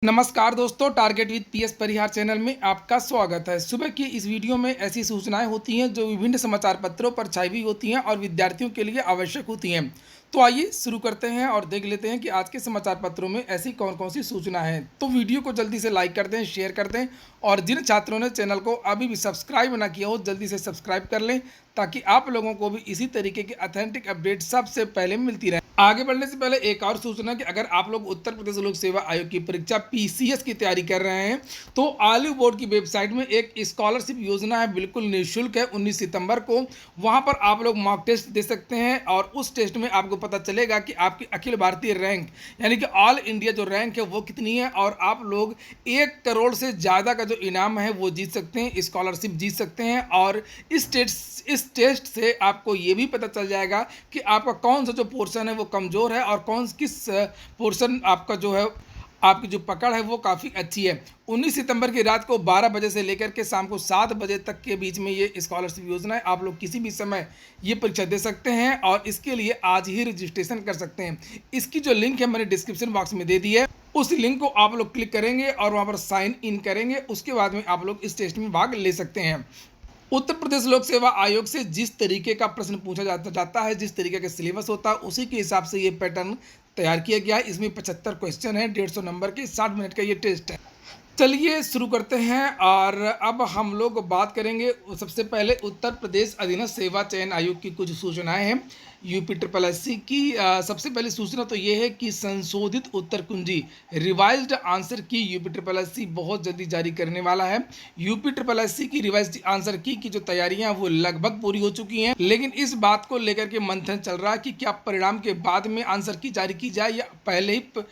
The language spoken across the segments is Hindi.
नमस्कार दोस्तों, target with PS Parihar channel में आपका स्वागत है। सुबह की इस वीडियो में ऐसी सूचनाएं होती हैं जो विभिन्न समाचार पत्रों पर छाई हुई होती हैं और विद्यार्थियों के लिए आवश्यक होती हैं। तो आइए शुरू करते हैं और देख लेते हैं कि आज के समाचार पत्रों में ऐसी कौन कौन सी सूचना है। तो वीडियो को जल्दी से लाइक कर दें, शेयर कर दें और जिन छात्रों ने चैनल को अभी भी सब्सक्राइब ना किया हो जल्दी से सब्सक्राइब कर लें ताकि आप लोगों को भी इसी तरीके के ऑथेंटिक अपडेट सबसे पहले मिलती रहे। आगे बढ़ने से पहले एक और सूचना कि अगर आप लोग उत्तर प्रदेश लोक सेवा आयोग की परीक्षा पीसीएस की तैयारी कर रहे हैं तो आलिव बोर्ड की वेबसाइट में एक स्कॉलरशिप योजना है, बिल्कुल निःशुल्क है। 19 सितंबर को वहां पर आप लोग मॉक टेस्ट दे सकते हैं और उस टेस्ट में आपको पता चलेगा कि आपकी अखिल भारतीय रैंक यानी कि ऑल इंडिया जो रैंक है वो कितनी है और आप लोग 1 करोड़ से ज़्यादा का जो इनाम है वो जीत सकते हैं, स्कॉलरशिप जीत सकते हैं। और इस टेस्ट से आपको ये भी पता चल जाएगा कि आपका कौन सा जो पोर्शन है वो कमज़ोर है और किस पोर्शन आपका जो है आपकी जो पकड़ है वो काफ़ी अच्छी है। 19 सितंबर की रात को 12 बजे से लेकर के शाम को 7 बजे तक के बीच में ये स्कॉलरशिप योजना है। आप लोग किसी भी समय ये परीक्षा दे सकते हैं और इसके लिए आज ही रजिस्ट्रेशन कर सकते हैं। इसकी जो लिंक है मैंने डिस्क्रिप्शन बॉक्स में दे दी है, उस लिंक को आप लोग क्लिक करेंगे और वहाँ पर साइन इन करेंगे। उसके बाद में आप लोग इस टेस्ट में भाग ले सकते हैं। उत्तर प्रदेश लोक सेवा आयोग से जिस तरीके का प्रश्न पूछा जाता है, जिस तरीके का सिलेबस होता है, उसी के हिसाब से ये पैटर्न तैयार किया गया है। इसमें 75 क्वेश्चन है, 150 नंबर के, 60 मिनट का ये टेस्ट है। चलिए शुरू करते हैं और अब हम लोग बात करेंगे सबसे पहले उत्तर प्रदेश अधीनस्थ सेवा चयन आयोग की कुछ सूचनाएं हैं। UPSSC की सबसे पहली सूचना तो ये है कि संशोधित उत्तर कुंजी रिवाइज्ड आंसर की UPSSC बहुत जल्दी जारी करने वाला है। UPSSC की रिवाइज्ड आंसर की जो तैयारियां वो लगभग पूरी हो चुकी हैं, लेकिन इस बात को लेकर के मंथन चल रहा है कि क्या परिणाम के बाद में आंसर की जारी की जाए या पहले ही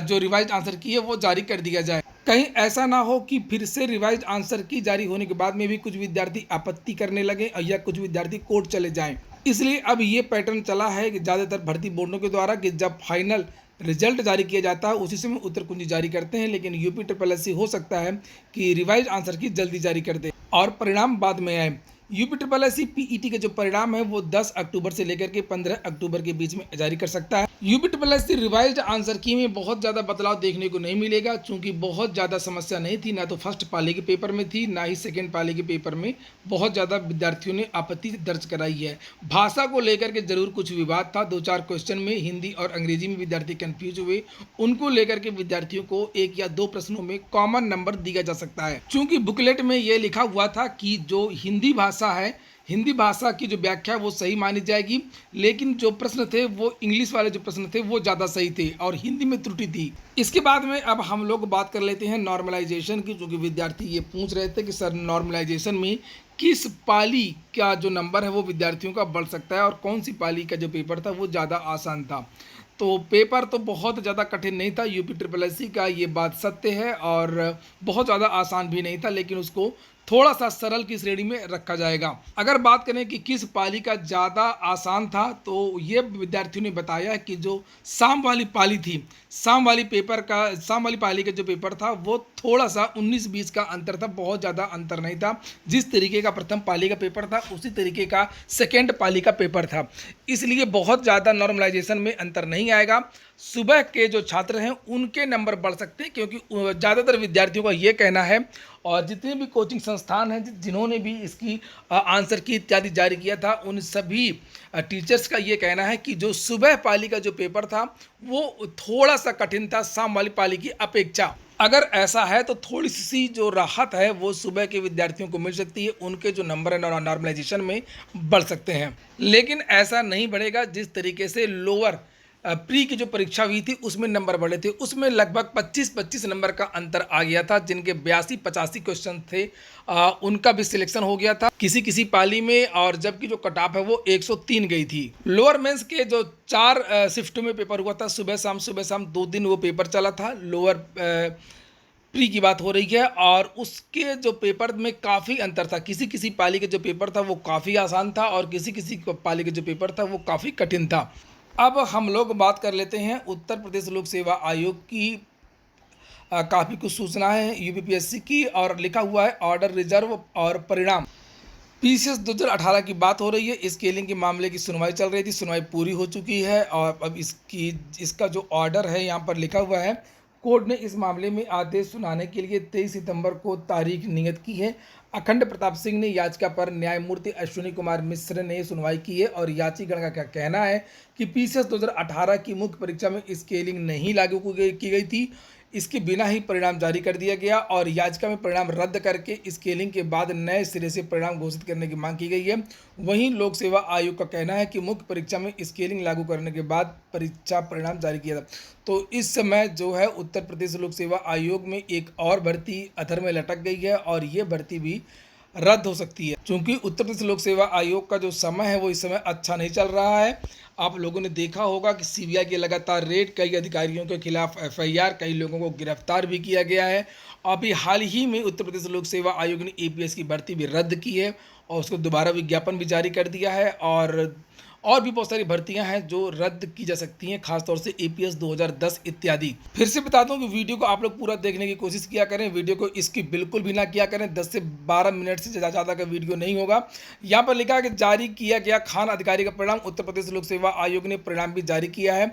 जो रिवाइज्ड आंसर की है वो जारी कर दिया जाए। कहीं ऐसा ना हो कि फिर से रिवाइज्ड आंसर की जारी होने के बाद में भी कुछ विद्यार्थी आपत्ति करने लगे या कुछ विद्यार्थी कोर्ट चले जाएं। इसलिए अब ये पैटर्न चला है कि ज़्यादातर भर्ती बोर्डों के द्वारा कि जब फाइनल रिजल्ट जारी किया जाता है उसी समय उत्तर कुंजी जारी करते हैं, लेकिन UPSSC हो सकता है कि रिवाइज आंसर की जल्दी जारी कर दे और परिणाम बाद में आए। UPSSC PET के जो परिणाम है वो 10 अक्टूबर से लेकर के 15 अक्टूबर के बीच में जारी कर सकता है। UPSSC रिवाइज्ड आंसर की में बहुत ज़्यादा बदलाव देखने को नहीं मिलेगा, क्योंकि बहुत ज़्यादा समस्या नहीं थी, ना तो फर्स्ट पाली के पेपर में थी ना ही सेकेंड पाली के पेपर में। बहुत ज़्यादा विद्यार्थियों ने आपत्ति दर्ज कराई है। भाषा को लेकर के जरूर कुछ विवाद था, 2-4 क्वेश्चन में हिंदी और अंग्रेजी में विद्यार्थी कन्फ्यूज हुए। उनको लेकर के विद्यार्थियों को 1 या 2 प्रश्नों में कॉमन नंबर दिया जा सकता है, क्योंकि बुकलेट में ये लिखा हुआ था कि जो हिंदी भाषा है, हिंदी भाषा की जो व्याख्या वो सही मानी जाएगी, लेकिन जो प्रश्न थे वो इंग्लिश वाले जो प्रश्न थे वो ज़्यादा सही थे और हिंदी में त्रुटि थी। इसके बाद में अब हम लोग बात कर लेते हैं नॉर्मलाइजेशन की, जो कि विद्यार्थी ये पूछ रहे थे कि सर नॉर्मलाइजेशन में किस पाली का जो नंबर है वो विद्यार्थियों का बढ़ सकता है और कौन सी पाली का जो पेपर था वो ज़्यादा आसान था। तो पेपर तो बहुत ज़्यादा कठिन नहीं था, UPSSC का ये बात सत्य है, और बहुत ज़्यादा आसान भी नहीं था, लेकिन उसको थोड़ा सा सरल की श्रेणी में रखा जाएगा। अगर बात करें कि किस पाली का ज़्यादा आसान था, तो ये विद्यार्थियों ने बताया कि जो शाम वाली पाली थी, शाम वाली पाली का जो पेपर था वो थोड़ा सा 19-20 का अंतर था, बहुत ज़्यादा अंतर नहीं था। जिस तरीके का प्रथम पाली का पेपर था उसी तरीके का सेकेंड पाली का पेपर था, इसलिए बहुत ज़्यादा नॉर्मलाइजेशन में अंतर नहीं आएगा। सुबह के जो छात्र हैं उनके नंबर बढ़ सकते हैं, क्योंकि ज़्यादातर विद्यार्थियों का ये कहना है और जितने भी कोचिंग संस्थान हैं जिन्होंने भी इसकी आंसर की इत्यादि जारी किया था, उन सभी टीचर्स का ये कहना है कि जो सुबह पाली का जो पेपर था वो थोड़ा सा कठिन था शाम वाली पाली की अपेक्षा। अगर ऐसा है तो थोड़ी सी जो राहत है वो सुबह के विद्यार्थियों को मिल सकती है, उनके जो नंबर है नॉर्मलाइजेशन में बढ़ सकते हैं। लेकिन ऐसा नहीं बढ़ेगा जिस तरीके से लोअर प्री की जो परीक्षा हुई थी उसमें नंबर बढ़े थे, उसमें लगभग 25-25 नंबर का अंतर आ गया था। जिनके 82-85 क्वेश्चन थे उनका भी सिलेक्शन हो गया था किसी किसी पाली में, और जबकि जो कट ऑफ है वो 103 गई थी। लोअर मेंस के जो 4 शिफ्टों में पेपर हुआ था, सुबह शाम 2 दिन वो पेपर चला था। लोअर प्री की बात हो रही है, और उसके जो पेपर में काफ़ी अंतर था। किसी किसी पाली के जो पेपर था वो काफ़ी आसान था और किसी किसी पाली के जो पेपर था वो काफ़ी कठिन था। अब हम लोग बात कर लेते हैं उत्तर प्रदेश लोक सेवा आयोग की काफ़ी कुछ सूचनाएं हैं UPSSC की, और लिखा हुआ है ऑर्डर रिजर्व और परिणाम। PCS 2018 की बात हो रही है। स्केलिंग के मामले की सुनवाई चल रही थी, सुनवाई पूरी हो चुकी है और अब इसका जो ऑर्डर है यहाँ पर लिखा हुआ है कोर्ट ने इस मामले में आदेश सुनाने के लिए 23 सितंबर को तारीख नियत की है। अखंड प्रताप सिंह ने याचिका पर न्यायमूर्ति अश्विनी कुमार मिश्र ने सुनवाई की है और याचिकाकर्ता का क्या कहना है कि पीसीएस 2018 की मुख्य परीक्षा में स्केलिंग नहीं लागू की गई थी, इसके बिना ही परिणाम जारी कर दिया गया और याचिका में परिणाम रद्द करके स्केलिंग के बाद नए सिरे से परिणाम घोषित करने की मांग की गई है। वहीं लोक सेवा आयोग का कहना है कि मुख्य परीक्षा में स्केलिंग लागू करने के बाद परीक्षा परिणाम जारी किया था। तो इस समय जो है उत्तर प्रदेश लोक सेवा आयोग में एक और भर्ती अधर में लटक गई है और ये भर्ती भी रद्द हो सकती है, क्योंकि उत्तर प्रदेश लोक सेवा आयोग का जो समय है वो इस समय अच्छा नहीं चल रहा है। आप लोगों ने देखा होगा कि सीबीआई के लगातार रेड, कई अधिकारियों के खिलाफ एफआईआर, कई लोगों को गिरफ्तार भी किया गया है। अभी हाल ही में उत्तर प्रदेश लोक सेवा आयोग ने एपीएस की भर्ती भी रद्द की है और उसको दोबारा विज्ञापन भी जारी कर दिया है और भी बहुत सारी भर्तियां हैं जो रद्द की जा सकती हैं, खासतौर से एपीएस 2010 इत्यादि। फिर से बता दूं कि वीडियो को आप लोग पूरा देखने की कोशिश किया करें, वीडियो को इसकी बिल्कुल भी ना किया करें। 10 से 12 मिनट से ज़्यादा का वीडियो नहीं होगा। यहाँ पर लिखा है कि जारी किया गया खान अधिकारी का परिणाम। उत्तर प्रदेश लोक सेवा आयोग ने परिणाम भी जारी किया है।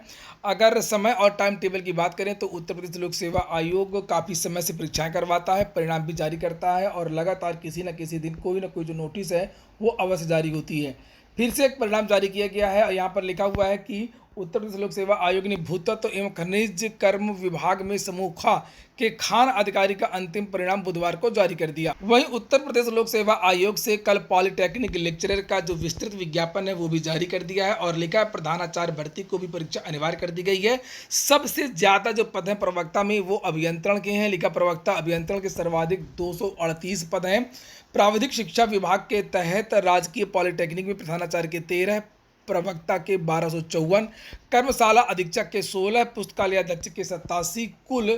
अगर समय और टाइम टेबल की बात करें तो उत्तर प्रदेश लोक सेवा आयोग काफ़ी समय से परीक्षाएं करवाता है, परिणाम भी जारी करता है और लगातार किसी न किसी दिन कोई ना कोई जो नोटिस है वो अवश्य जारी होती है। फिर से एक परिणाम जारी किया गया है और यहाँ पर लिखा हुआ है कि उत्तर प्रदेश लोक सेवा आयोग ने भूतत्व एवं खनिज कर्म विभाग में समूह ख के खान अधिकारी का अंतिम परिणाम बुधवार को जारी कर दिया। वहीं उत्तर प्रदेश लोक सेवा आयोग से कल पॉलिटेक्निक लेक्चरर का जो विस्तृत विज्ञापन है वो भी जारी कर दिया है और लिखा है प्रधानाचार्य भर्ती को भी परीक्षा अनिवार्य कर दी गई है। सबसे ज्यादा जो पद हैं प्रवक्ता में वो अभियंत्रण के हैं। लिखा प्रवक्ता अभियंत्रण के सर्वाधिक 238 पद हैं। प्राविधिक शिक्षा विभाग के तहत राजकीय पॉलिटेक्निक में प्रधानाचार्य के 13, प्रवक्ता के 1254, कर्मशाला अधीक्षक के 16, पुस्तकालय अध्यक्ष के 87, कुल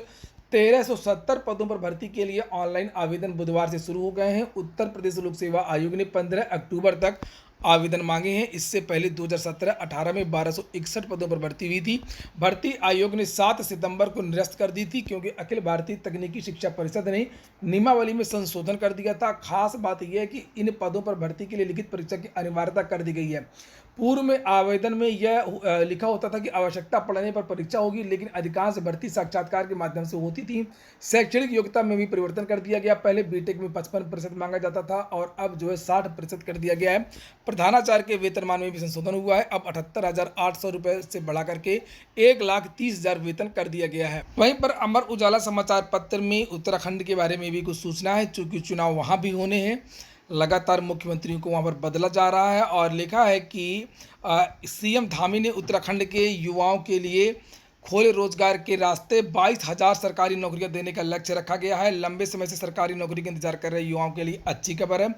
1370 पदों पर भर्ती के लिए ऑनलाइन आवेदन बुधवार से शुरू हो गए हैं। उत्तर प्रदेश लोक सेवा आयोग ने 15 अक्टूबर तक आवेदन मांगे हैं। इससे पहले 2017-18 में 1261 पदों पर भर्ती हुई थी। भर्ती आयोग ने 7 सितंबर को निरस्त कर दी थी क्योंकि अखिल भारतीय तकनीकी शिक्षा परिषद ने नियमावली में संशोधन कर दिया था। खास बात यह है कि इन पदों पर भर्ती के लिए लिखित परीक्षा की अनिवार्यता कर दी गई है। पूर्व में आवेदन में यह लिखा होता था कि आवश्यकता पड़ने पर परीक्षा होगी, लेकिन अधिकांश भर्ती साक्षात्कार के माध्यम से होती थी। शैक्षणिक योग्यता में भी परिवर्तन कर दिया गया। पहले बीटेक में 55% मांगा जाता था और अब जो है 60% कर दिया गया है। प्रधानाचार्य के वेतनमान में भी संशोधन हुआ है। अब 78,800 रुपये से बढ़ा करके 1,30,000 वेतन कर दिया गया है। वहीं पर अमर उजाला समाचार पत्र में उत्तराखंड के बारे में भी कुछ सूचना है, चूंकि चुनाव वहाँ भी होने हैं। लगातार मुख्यमंत्रियों को वहाँ पर बदला जा रहा है और लिखा है कि सीएम धामी ने उत्तराखंड के युवाओं के लिए खोले रोजगार के रास्ते। 22,000 सरकारी नौकरियां देने का लक्ष्य रखा गया है। लंबे समय से सरकारी नौकरी का इंतजार कर रहे युवाओं के लिए अच्छी खबर है।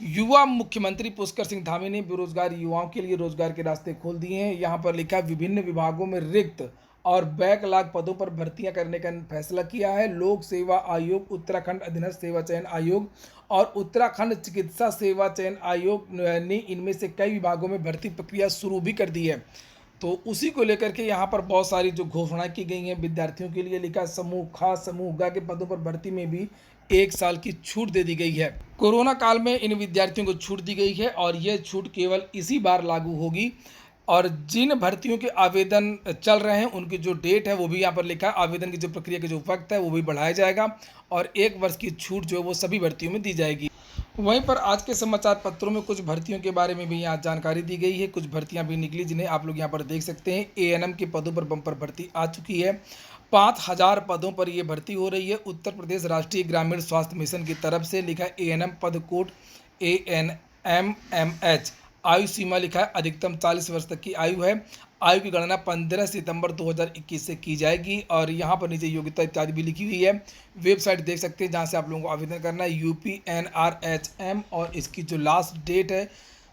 युवा मुख्यमंत्री पुष्कर सिंह धामी ने बेरोजगार युवाओं के लिए रोजगार के रास्ते खोल दिए हैं। यहाँ पर लिखा विभिन्न विभागों में रिक्त और बैकलॉग पदों पर भर्तियां करने का फैसला किया है। लोक सेवा आयोग, उत्तराखंड अधीनस्थ सेवा चयन आयोग और उत्तराखंड चिकित्सा सेवा चयन आयोग ने इनमें से कई विभागों में भर्ती प्रक्रिया शुरू भी कर दी है। तो उसी को लेकर के यहाँ पर बहुत सारी जो घोषणाएं की गई हैं विद्यार्थियों के लिए। लिखा समूह ख, समूह ग के पदों पर भर्ती में भी 1 साल की छूट दे दी गई है। कोरोना काल में इन विद्यार्थियों को छूट दी गई है और यह छूट केवल इसी बार लागू होगी। और जिन भर्तियों के आवेदन चल रहे हैं उनकी जो डेट है वो भी यहाँ पर लिखा है। आवेदन की जो प्रक्रिया का जो वक्त है वो भी बढ़ाया जाएगा और 1 वर्ष की छूट जो है वो सभी भर्तियों में दी जाएगी। वहीं पर आज के समाचार पत्रों में कुछ भर्तियों के बारे में भी यहाँ जानकारी दी गई है। कुछ भर्तियाँ भी निकली जिन्हें आप लोग यहाँ पर देख सकते हैं। एएनएम के पदों पर बम्पर भर्ती आ चुकी है। 5,000 पदों पर ये भर्ती हो रही है। उत्तर प्रदेश राष्ट्रीय ग्रामीण स्वास्थ्य मिशन की तरफ से लिखा है एएनएम पद कोड ANMMH। आयु सीमा लिखा है अधिकतम 40 वर्ष तक की आयु है। आयु की गणना 15 सितंबर 2021 से की जाएगी और यहाँ पर नीचे योग्यता इत्यादि भी लिखी हुई है। वेबसाइट देख सकते हैं जहाँ से आप लोगों को आवेदन करना है UPNRHM और इसकी जो लास्ट डेट है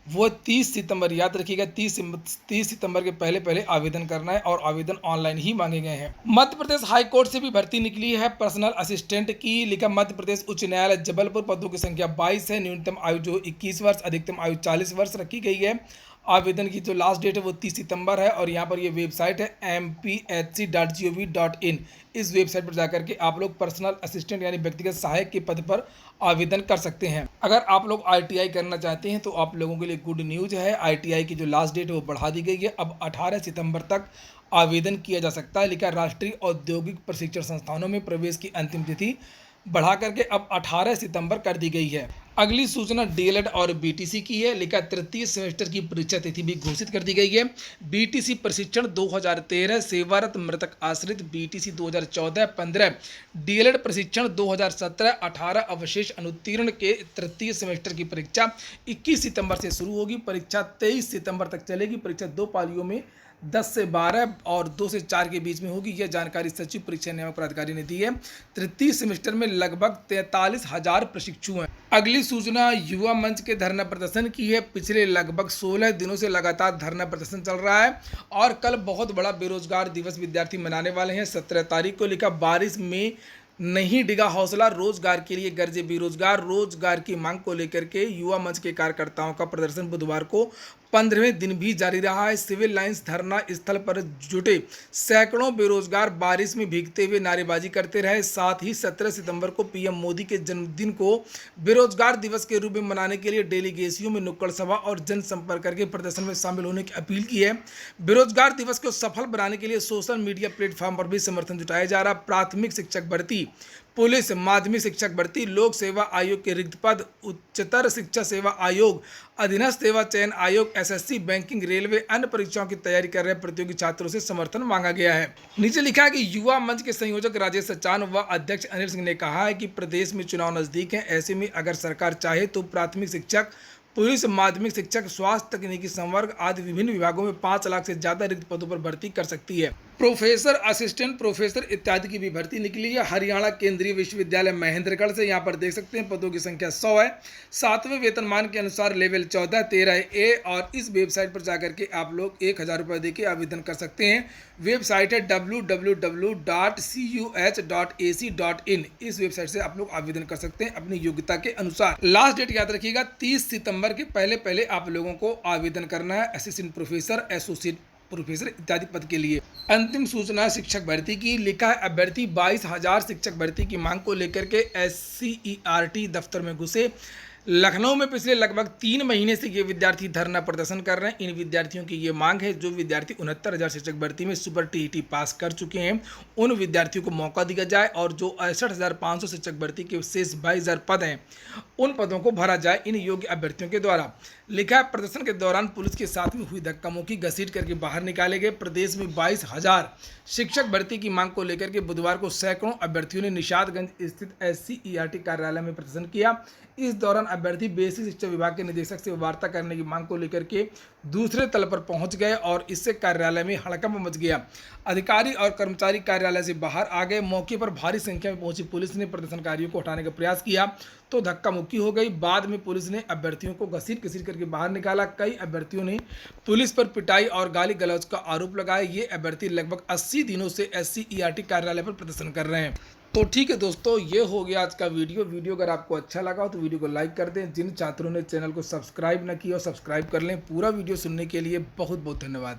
वो 30 सितंबर। याद रखिएगा 30 सितंबर के पहले आवेदन करना है और आवेदन ऑनलाइन ही मांगे गए हैं। मध्य प्रदेश हाई कोर्ट से भी भर्ती निकली है पर्सनल असिस्टेंट की। लिखा मध्य प्रदेश उच्च न्यायालय जबलपुर, पदों की संख्या 22 है। न्यूनतम आयु जो 21 वर्ष, अधिकतम आयु 40 वर्ष रखी गई है। आवेदन की जो लास्ट डेट है वो 30 सितंबर है और यहाँ पर ये वेबसाइट है mpHC.gov.in। इस वेबसाइट पर जाकर के आप लोग पर्सनल असिस्टेंट यानी व्यक्तिगत सहायक के पद पर आवेदन कर सकते हैं। अगर आप लोग ITI करना चाहते हैं तो आप लोगों के लिए गुड न्यूज़ है, ITI की जो लास्ट डेट है वो बढ़ा दी गई है। अब 18 सितंबर तक आवेदन किया जा सकता है। लिखा राष्ट्रीय औद्योगिक प्रशिक्षण संस्थानों में प्रवेश की अंतिम तिथि बढ़ा करके अब 18 सितंबर कर दी गई है। अगली सूचना DLED और BTC की है। लिखा तृतीय सेमेस्टर की परीक्षा तिथि भी घोषित कर दी गई है। BTC प्रशिक्षण 2013 सेवारत मृतक आश्रित, BTC 2014-15, DLED प्रशिक्षण 2017-18 अवशेष अनुत्तीर्ण के तृतीय सेमेस्टर की परीक्षा 21 सितंबर से शुरू होगी। परीक्षा 23 सितंबर तक चलेगी। परीक्षा 2 पालियों में 10 से 12 और 2 से 4 के बीच में होगी। यह जानकारी सचिव परीक्षा नियामक प्राधिकारी ने दी है। तृतीय सेमेस्टर में लगभग 43,000 प्रशिक्षु हैं। अगली सूचना युवा मंच के धरना प्रदर्शन की है। पिछले लगभग 16 दिनों से लगातार धरना प्रदर्शन चल रहा है और कल बहुत बड़ा बेरोजगार दिवस विद्यार्थी मनाने वाले हैं 17 तारीख को। लिखा बारिश में नहीं डिगा हौसला, रोजगार के लिए गरजे बेरोजगार। रोजगार की मांग को लेकर के युवा मंच के कार्यकर्ताओं का प्रदर्शन बुधवार को 15वें दिन भी जारी रहा है। सिविल लाइंस धरना स्थल पर जुटे सैकड़ों बेरोजगार बारिश में भीगते हुए नारेबाजी करते रहे। साथ ही 17 सितंबर को PM मोदी के जन्मदिन को बेरोजगार दिवस के रूप में मनाने के लिए डेलीगेसियों में नुक्कड़ सभा और जनसंपर्क करके प्रदर्शन में शामिल होने की अपील की है। बेरोजगार दिवस को सफल बनाने के लिए सोशल मीडिया प्लेटफॉर्म पर भी समर्थन जुटाया जा रहा। प्राथमिक शिक्षक भर्ती, पुलिस, माध्यमिक शिक्षक भर्ती, लोक सेवा आयोग के रिक्त पद, उच्चतर शिक्षा सेवा आयोग, अधीनस्थ सेवा चयन आयोग, SSC, बैंकिंग, रेलवे, अन्य परीक्षाओं की तैयारी कर रहे प्रतियोगी छात्रों से समर्थन मांगा गया है। नीचे लिखा है कि युवा मंच के संयोजक राजेश सचान व अध्यक्ष अनिल सिंह ने कहा है कि प्रदेश में चुनाव नजदीक है। ऐसे में अगर सरकार चाहे तो प्राथमिक शिक्षक, पुलिस, माध्यमिक शिक्षक, स्वास्थ्य, तकनीकी संवर्ग आदि विभिन्न विभागों में 5 लाख से ज्यादा रिक्त पदों पर भर्ती कर सकती है। प्रोफेसर, असिस्टेंट प्रोफेसर इत्यादि की भी भर्ती निकली है। हरियाणा केंद्रीय विश्वविद्यालय महेंद्रगढ़ से यहाँ पर देख सकते हैं पदों की संख्या 100 है। 7वें वेतनमान के अनुसार लेवल 14, 13A और इस वेबसाइट पर जाकर के आप लोग 1,000 रुपये देकर आवेदन कर सकते हैं। वेबसाइट है www.cuh.ac.in। इस वेबसाइट से आप लोग आवेदन कर सकते हैं अपनी योग्यता के अनुसार। लास्ट डेट याद रखिएगा 30 सितंबर के पहले आप लोगों को आवेदन करना है असिस्टेंट प्रोफेसर, एसोसिएट प्रोफेसर इत्यादि पद के लिए। अंतिम सूचना शिक्षक भर्ती की। लिखा है अभ्यर्थी 22,000 शिक्षक भर्ती की मांग को लेकर के SCERT दफ्तर में घुसे। लखनऊ में पिछले लगभग 3 महीने से ये विद्यार्थी धरना प्रदर्शन कर रहे हैं। इन विद्यार्थियों की ये मांग है जो विद्यार्थी 69,000 शिक्षक भर्ती में सुपर TET पास कर चुके हैं उन विद्यार्थियों को मौका दिया जाए और जो 68,500 शिक्षक भर्ती के शेष 22,000 पद हैं उन पदों को भरा जाए इन योग्य अभ्यर्थियों के द्वारा। लिखा है प्रदर्शन के दौरान पुलिस के साथ में हुई धक्का मुक्की, घसीट करके बाहर निकाले गए। प्रदेश में 22,000 शिक्षक भर्ती की मांग को लेकर के बुधवार को सैकड़ों अभ्यर्थियों ने निषादगंज स्थित SCERT कार्यालय में प्रदर्शन किया। इस दौरान अभ्यर्थी बेसिक शिक्षा विभाग के निदेशक से वार्ता करने की मांग को लेकर के दूसरे तल पर पहुंच गए और इससे कार्यालय में हड़कंप मच गया। अधिकारी और कर्मचारी कार्यालय से बाहर आ गए। मौके पर भारी संख्या में पहुंची पुलिस ने प्रदर्शनकारियों को हटाने का प्रयास किया तो धक्का मुक्की हो गई। बाद में पुलिस ने अभ्यर्थियों को घसीट करके बाहर निकाला। कई अभ्यर्थियों ने पुलिस पर पिटाई और गाली गलौज का आरोप लगाया। ये अभ्यर्थी लगभग 80 दिनों से SCERT कार्यालय पर प्रदर्शन कर रहे हैं। तो ठीक है दोस्तों, ये हो गया आज का वीडियो अगर आपको अच्छा लगा हो तो वीडियो को लाइक कर दें। जिन छात्रों ने चैनल को सब्सक्राइब न किया हो सब्सक्राइब कर लें। पूरा वीडियो सुनने के लिए बहुत बहुत धन्यवाद।